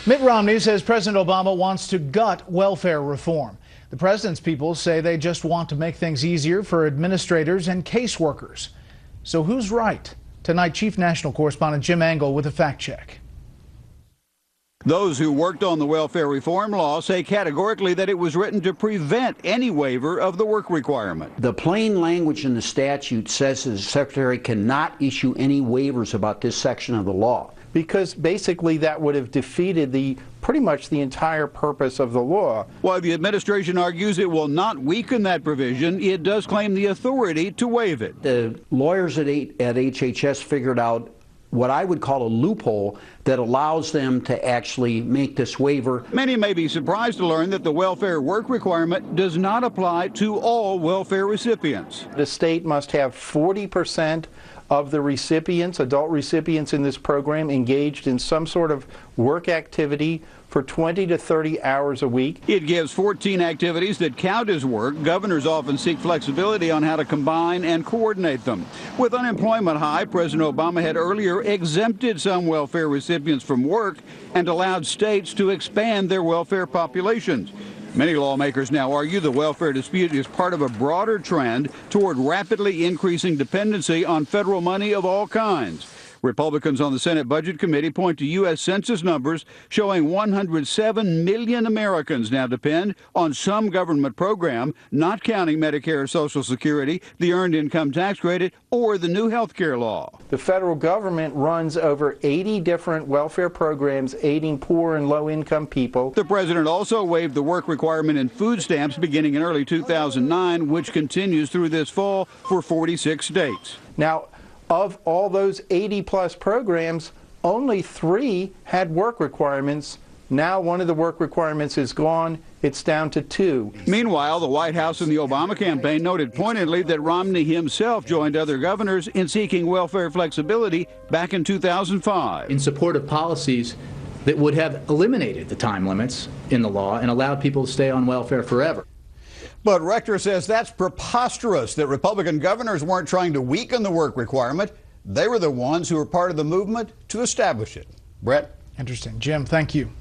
Mitt Romney says President Obama wants to gut welfare reform. The president's people say they just want to make things easier for administrators and caseworkers. So who's right? Tonight, Chief National Correspondent Jim Angle with a fact check. Those who worked on the welfare reform law say categorically that it was written to prevent any waiver of the work requirement. The plain language in the statute says the Secretary cannot issue any waivers about this section of the law. Because basically that would have defeated pretty much the entire purpose of the law. While the administration argues it will not weaken that provision, it does claim the authority to waive it. The lawyers at HHS figured out what I would call a loophole that allows them to actually make this waiver. Many may be surprised to learn that the welfare work requirement does not apply to all welfare recipients. The state must have 40% of the recipients, adult recipients in this program, engaged in some sort of work activity for 20 to 30 hours a week. It gives 14 activities that count as work. Governors often seek flexibility on how to combine and coordinate them. With unemployment high, President Obama had earlier exempted some welfare recipients from work and allowed states to expand their welfare populations. Many lawmakers now argue the welfare dispute is part of a broader trend toward rapidly increasing dependency on federal money of all kinds. Republicans on the Senate Budget Committee point to U.S. Census numbers showing 107 million Americans now depend on some government program, not counting Medicare, Social Security, the Earned Income Tax Credit, or the new health care law. The federal government runs over 80 different welfare programs aiding poor and low-income people. The president also waived the work requirement in food stamps beginning in early 2009, which continues through this fall for 46 states. Now, of all those 80-plus programs, only 3 had work requirements. Now one of the work requirements is gone. It's down to 2. Meanwhile, the White House and the Obama campaign noted pointedly that Romney himself joined other governors in seeking welfare flexibility back in 2005. In support of policies that would have eliminated the time limits in the law and allowed people to stay on welfare forever. But Rector says that's preposterous, that Republican governors weren't trying to weaken the work requirement. They were the ones who were part of the movement to establish it. Brett? Interesting. Jim, thank you.